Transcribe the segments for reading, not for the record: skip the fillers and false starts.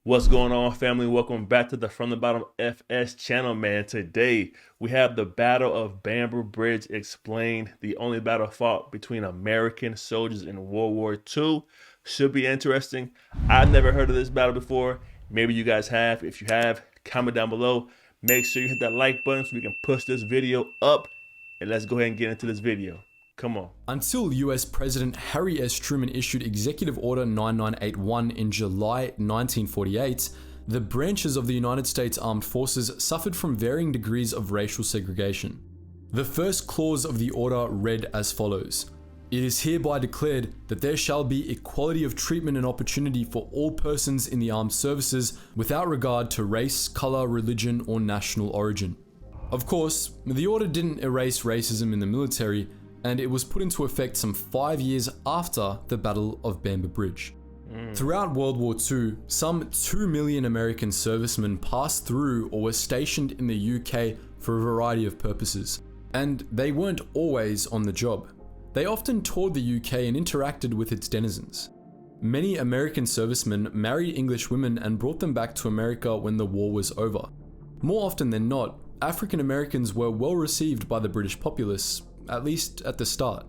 What's going on, family? Welcome back to the From the Bottom FS channel, man. Today we have the Battle of Bamber Bridge explained, the only battle fought between American soldiers in World War II. Should be interesting. I've never heard of this battle before. Maybe you guys have. If you have, comment down below. Make sure you hit that like button so we can push this video up. And let's go ahead and get into this video. Come on. Until US President Harry S. Truman issued Executive Order 9981 in July 1948, the branches of the United States Armed Forces suffered from varying degrees of racial segregation. The first clause of the order read as follows: "It is hereby declared that there shall be equality of treatment and opportunity for all persons in the armed services without regard to race, color, religion, or national origin." Of course, the order didn't erase racism in the military, and it was put into effect some 5 years after the Battle of Bamber Bridge. Throughout World War II, some 2 million American servicemen passed through or were stationed in the UK for a variety of purposes, and they weren't always on the job. They often toured the UK and interacted with its denizens. Many American servicemen married English women and brought them back to America when the war was over. More often than not, African Americans were well received by the British populace, at least at the start.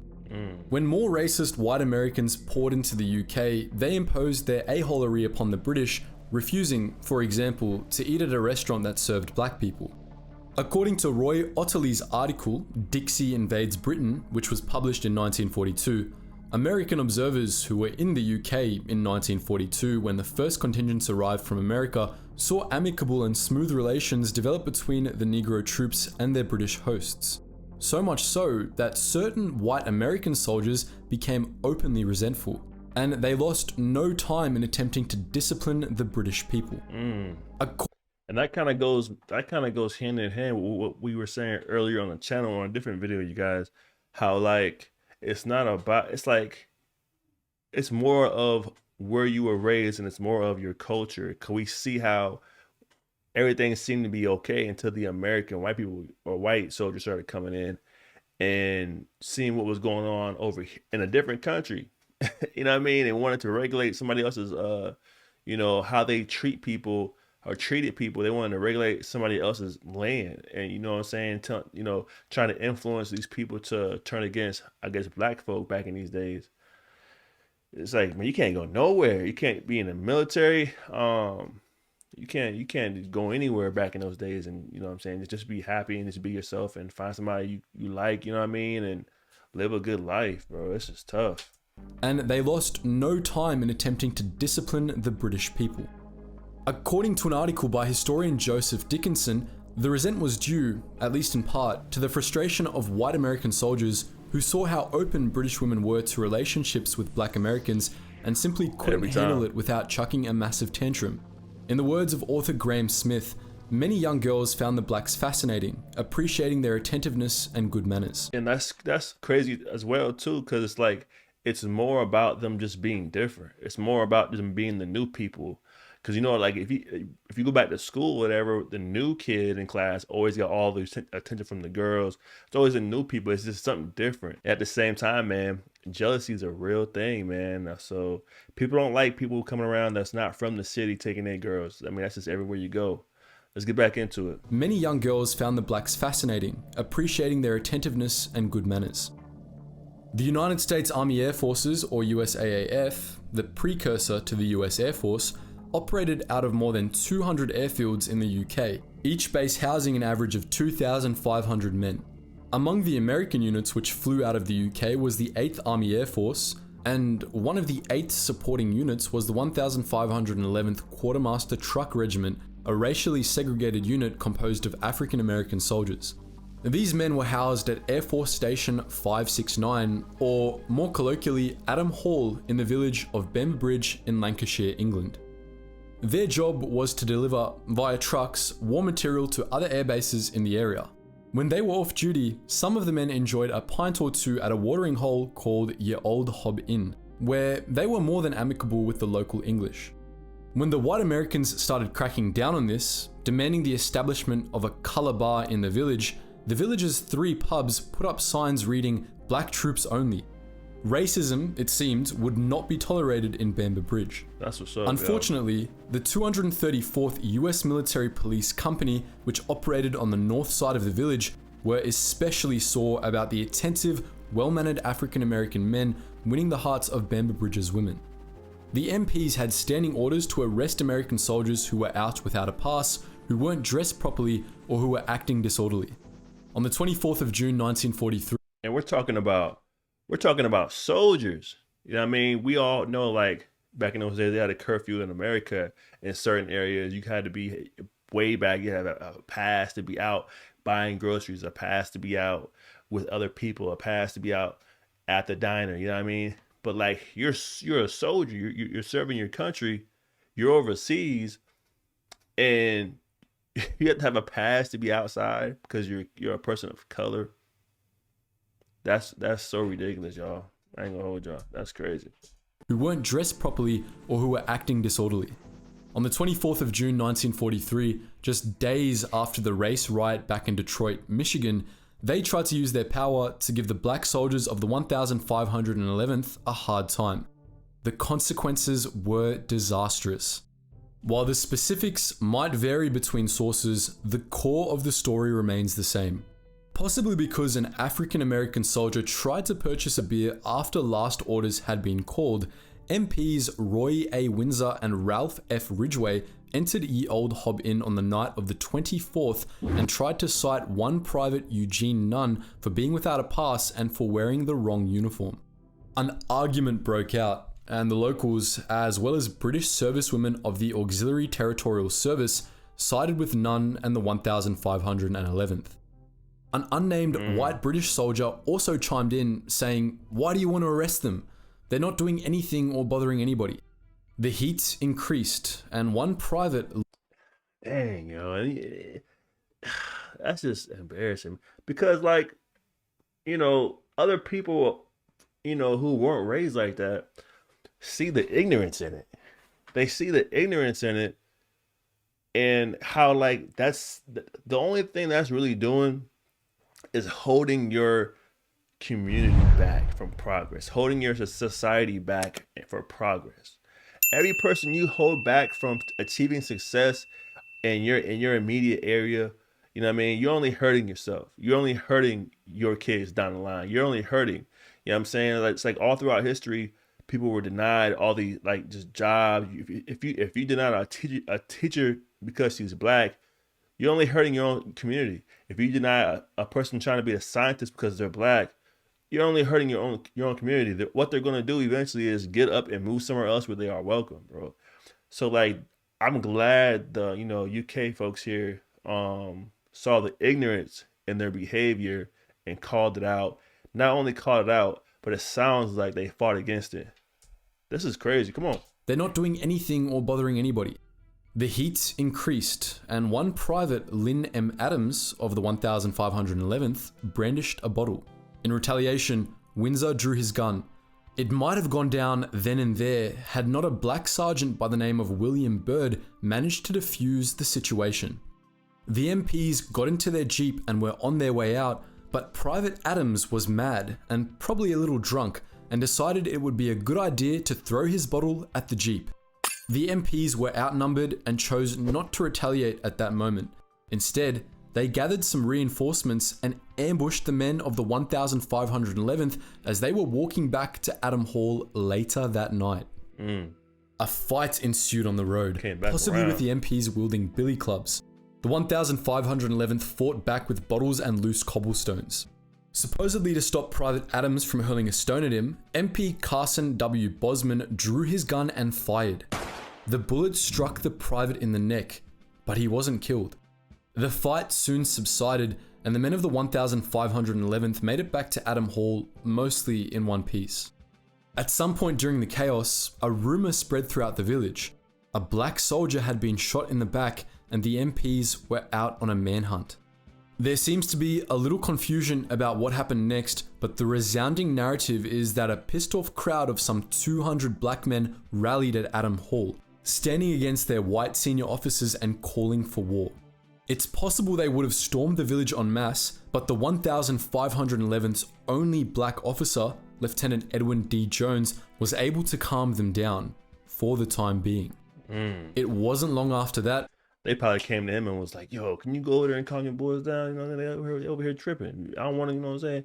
When more racist white Americans poured into the UK, they imposed their aholery upon the British, refusing, for example, to eat at a restaurant that served black people. According to Roy Otterly's article, Dixie Invades Britain, which was published in 1942, American observers who were in the UK in 1942 when the first contingents arrived from America saw amicable and smooth relations develop between the Negro troops and their British hosts. So much so that certain white American soldiers became openly resentful, and they lost no time in attempting to discipline the British people. And that kind of goes hand in hand with what we were saying earlier on the channel on a different video, you guys. How like it's not about, it's like it's more of where you were raised and it's more of your culture. Can we see how everything seemed to be okay until the American white people or white soldiers started coming in and seeing what was going on over in a different country, you know what I mean? And wanted to regulate somebody else's, how they treat people or treated people. They wanted to regulate somebody else's land. And you know what I'm saying? Trying to influence these people to turn against, I guess, black folk back in these days. It's like, man, you can't go nowhere. You can't be in the military. You can't go anywhere back in those days, and you know what I'm saying, just be happy and just be yourself and find somebody you like, you know what I mean, and live a good life, bro. This is tough. And they lost no time in attempting to discipline the British people. According to an article by historian Joseph Dickinson, the resentment was due, at least in part, to the frustration of white American soldiers who saw how open British women were to relationships with black Americans and simply couldn't handle it without chucking a massive tantrum. In the words of author Graham Smith, many young girls found the blacks fascinating, appreciating their attentiveness and good manners. And that's crazy as well too, because it's like it's more about them just being different. It's more about them being the new people. Because like if you go back to school, whatever, the new kid in class always got all the attention from the girls. It's always the new people. It's just something different. At the same time, man, jealousy is a real thing, man. So people don't like people coming around that's not from the city taking their girls. I mean, that's just everywhere you go. Let's get back into it. Many young girls found the blacks fascinating, appreciating their attentiveness and good manners. The United States Army Air Forces, or USAAF, the precursor to the US Air Force, operated out of more than 200 airfields in the UK, each base housing an average of 2,500 men. Among the American units which flew out of the UK was the 8th Army Air Force, and one of the 8 supporting units was the 1511th Quartermaster Truck Regiment, a racially segregated unit composed of African American soldiers. These men were housed at Air Force Station 569, or more colloquially, Adam Hall, in the village of Bamber Bridge in Lancashire, England. Their job was to deliver, via trucks, war material to other air bases in the area. When they were off duty, some of the men enjoyed a pint or two at a watering hole called Ye Old Hob Inn, where they were more than amicable with the local English. When the white Americans started cracking down on this, demanding the establishment of a colour bar in the village's 3 pubs put up signs reading "Black Troops Only." Racism, it seemed, would not be tolerated in Bamber Bridge. That's what's up. Unfortunately, the 234th US Military Police Company, which operated on the north side of the village, were especially sore about the attentive, well-mannered African American men winning the hearts of Bamber Bridge's women. The MPs had standing orders to arrest American soldiers who were out without a pass, who weren't dressed properly, or who were acting disorderly. On the 24th of June 1943, And we're talking about soldiers. You know what I mean? We all know, like, back in those days, they had a curfew in America in certain areas. You had to be, way back, you had a pass to be out buying groceries, a pass to be out with other people, a pass to be out at the diner. You know what I mean? But like, you're a soldier. You're serving your country. You're overseas, and you have to have a pass to be outside because you're a person of color. That's so ridiculous, y'all. I ain't gonna hold y'all. That's crazy. who weren't dressed properly or who were acting disorderly. On the 24th of June 1943, just days after the race riot back in Detroit, Michigan, they tried to use their power to give the black soldiers of the 1511th a hard time. The consequences were disastrous. While the specifics might vary between sources, the core of the story remains the same. Possibly because an African American soldier tried to purchase a beer after last orders had been called, MPs Roy A. Windsor and Ralph F. Ridgway entered Ye Old Hob Inn on the night of the 24th and tried to cite one Private Eugene Nunn for being without a pass and for wearing the wrong uniform. An argument broke out, and the locals, as well as British servicewomen of the Auxiliary Territorial Service, sided with Nunn and the 1511th. An unnamed white British soldier also chimed in, saying, "Why do you want to arrest them? They're not doing anything or bothering anybody." The heat increased, and one private... Dang, yo. That's just embarrassing. Because, like, other people, who weren't raised like that, see the ignorance in it. They see the ignorance in it, and how, like, that's the only thing that's really doing is holding your community back from progress, holding your society back for progress. Every person you hold back from achieving success in your immediate area, you know what I mean? You're only hurting yourself. You're only hurting your kids down the line. You're only hurting. You know what I'm saying? Like, it's like all throughout history, people were denied all these, like, just jobs. If you denied a teacher because she's black, you're only hurting your own community. If you deny a person trying to be a scientist because they're black, you're only hurting your own community. What they're gonna do eventually is get up and move somewhere else where they are welcome, bro. So, like, I'm glad the UK folks here saw the ignorance in their behavior and called it out. Not only called it out, but it sounds like they fought against it. This is crazy. Come on. They're not doing anything or bothering anybody. The heat increased, and one private, Lynn M. Adams of the 1511th, brandished a bottle. In retaliation, Windsor drew his gun. It might have gone down then and there had not a black sergeant by the name of William Byrd managed to defuse the situation. The MPs got into their jeep and were on their way out, but Private Adams was mad and probably a little drunk and decided it would be a good idea to throw his bottle at the jeep. The MPs were outnumbered and chose not to retaliate at that moment. Instead, they gathered some reinforcements and ambushed the men of the 1511th as they were walking back to Adam Hall later that night. A fight ensued on the road, possibly with the MPs wielding billy clubs. The 1511th fought back with bottles and loose cobblestones. Supposedly to stop Private Adams from hurling a stone at him, MP Carson W. Bosman drew his gun and fired. The bullet struck the private in the neck, but he wasn't killed. The fight soon subsided, and the men of the 1511th made it back to Adam Hall, mostly in one piece. At some point during the chaos, a rumor spread throughout the village. A black soldier had been shot in the back, and the MPs were out on a manhunt. There seems to be a little confusion about what happened next, but the resounding narrative is that a pissed off crowd of some 200 black men rallied at Adam Hall, standing against their white senior officers and calling for war. It's possible they would have stormed the village en masse, but the 1511th's only black officer, Lieutenant Edwin D. Jones, was able to calm them down for the time being. It wasn't long after that. They probably came to him and was like, "Yo, can you go over there and calm your boys down? You know, they over here tripping. I don't want to, you know what I'm saying."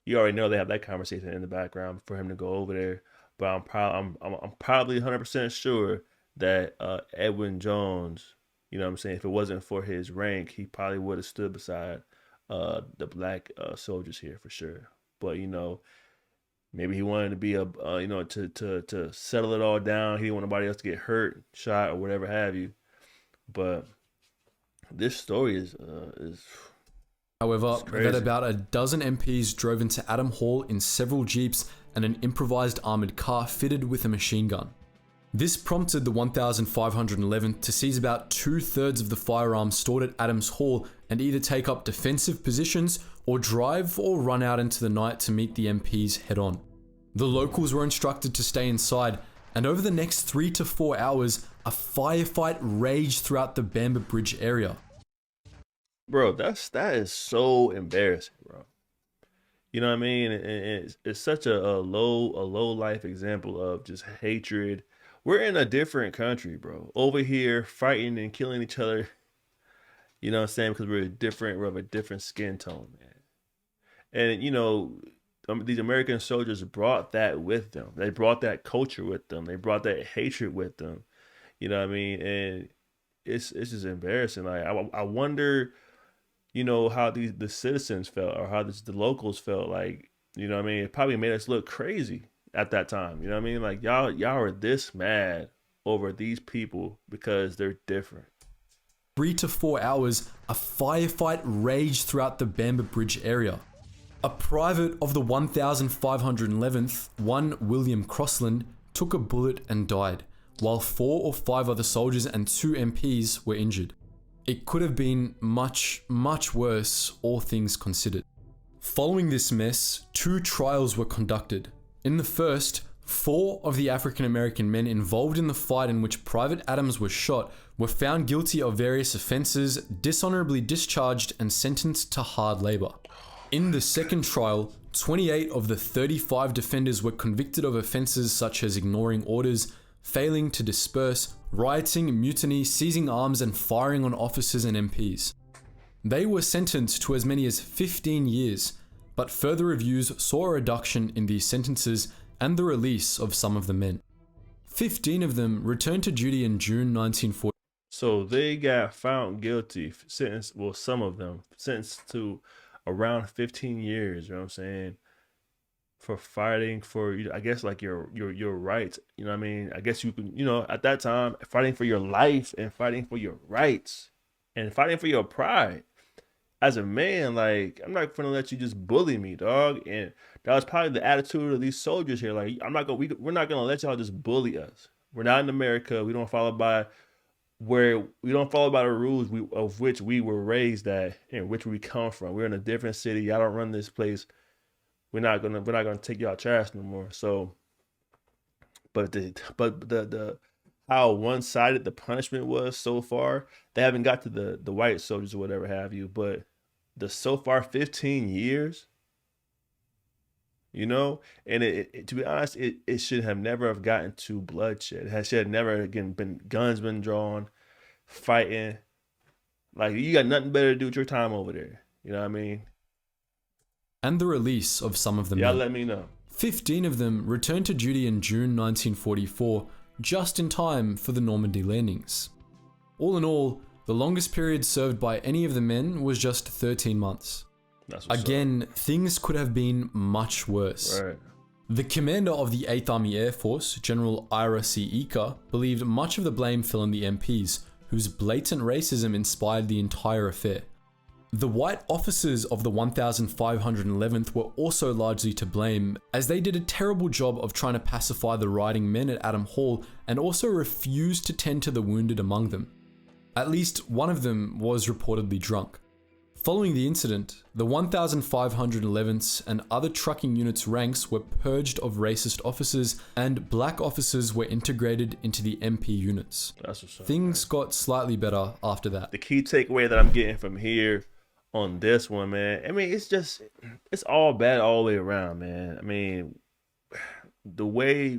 You already know they have that conversation in the background for him to go over there. But I'm probably 100% sure that Edwin Jones, you know what I'm saying, if it wasn't for his rank, he probably would have stood beside the black soldiers here for sure. But you know, maybe he wanted to be a you know, to settle it all down. He didn't want nobody else to get hurt, shot, or whatever have you. But this story is However, that crazy. about a dozen MPs drove into Adam Hall in several jeeps and an improvised armoured car fitted with a machine gun. This prompted the 1511th to seize about 2/3 of the firearms stored at Adams Hall and either take up defensive positions or drive or run out into the night to meet the MPs head on. The locals were instructed to stay inside, and over the next 3 to 4 hours, a firefight raged throughout the Bamber Bridge area. Bro, that is so embarrassing, bro. You know what I mean? And it's such a low life example of just hatred. We're in a different country, bro. Over here fighting and killing each other. You know what I'm saying? Because we're of a different skin tone, man. And you know, these American soldiers brought that with them. They brought that culture with them. They brought that hatred with them. You know what I mean? And it's just embarrassing. Like I wonder, you know, how the citizens felt or how the locals felt. Like, you know what I mean? It probably made us look crazy at that time. You know what I mean? Like y'all are this mad over these people because they're different. 3 to 4 hours, a firefight raged throughout the Bamber Bridge area. A private of the 1511th, one William Crossland, took a bullet and died, while 4 or 5 other soldiers and 2 MPs were injured. It could have been much, much worse, all things considered. Following this mess, 2 trials were conducted. In the first, 4 of the African American men involved in the fight in which Private Adams was shot were found guilty of various offenses, dishonorably discharged, and sentenced to hard labor. In the second trial, 28 of the 35 defenders were convicted of offenses such as ignoring orders, failing to disperse, rioting, mutiny, seizing arms, and firing on officers and MPs. They were sentenced to as many as 15 years, but further reviews saw a reduction in these sentences and the release of some of the men. 15 of them returned to duty in June 1940. So they got found guilty, sentenced, well, some of them sentenced to around 15 years, you know what I'm saying? For fighting for, I guess, like your rights. You know what I mean? I guess you can, you know, at that time, fighting for your life and fighting for your rights and fighting for your pride. As a man, like, I'm not gonna let you just bully me, dog. And that was probably the attitude of these soldiers here. Like, we're not gonna let y'all just bully us. We're not in America. We don't follow by the rules of which we were raised at and which we come from. We're in a different city. Y'all don't run this place. We're not gonna take y'all trash no more. So, but the how one sided the punishment was so far. They haven't got to the white soldiers or whatever have you, but the so far 15 years, you know, and to be honest, it should have never have gotten to bloodshed. It should have never again been guns been drawn, fighting. Like, you got nothing better to do with your time over there. You know what I mean? And the release of some of the Y'all men. let me know. 15 of them returned to duty in June 1944, just in time for the Normandy landings. All in all, the longest period served by any of the men was just 13 months. That's what's Again, things could have been much worse. up. Right. The commander of the 8th Army Air Force, General Ira C. Eaker, believed much of the blame fell on the MPs, whose blatant racism inspired the entire affair. The white officers of the 1511th were also largely to blame, as they did a terrible job of trying to pacify the rioting men at Adam Hall and also refused to tend to the wounded among them. At least one of them was reportedly drunk. Following the incident, the 1511th and other trucking units' ranks were purged of racist officers, and black officers were integrated into the MP units. That's what's up. Things got slightly better after that. The key takeaway that I'm getting from here on this one, man, I mean, it's all bad all the way around, man. I mean, the way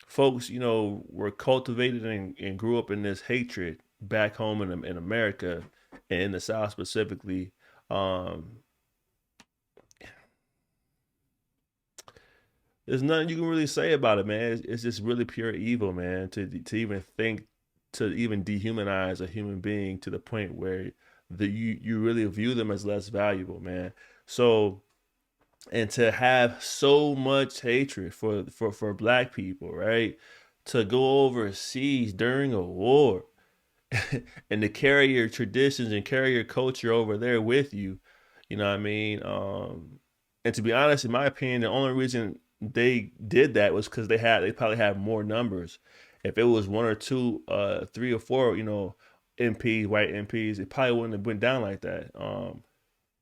folks, were cultivated and grew up in this hatred back home in America and in the South specifically. Um, there's nothing you can really say about it, man. It's just really pure evil, man. To even think, to even dehumanize a human being to the point where you really view them as less valuable, man. So, and to have so much hatred for black people, right? To go overseas during a war and to carry your traditions and carry your culture over there with you, you know what I mean? And to be honest, in my opinion, the only reason they did that was because they probably had more numbers. If it was one or two, three or four, MPs, white MPs, it probably wouldn't have went down like that.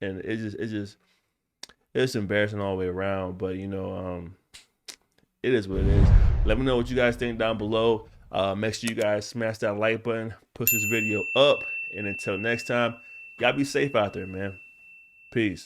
And it's embarrassing all the way around. But it is what it is. Let me know what you guys think down below. Make sure you guys smash that like button, push this video up, and until next time, y'all be safe out there, man. Peace.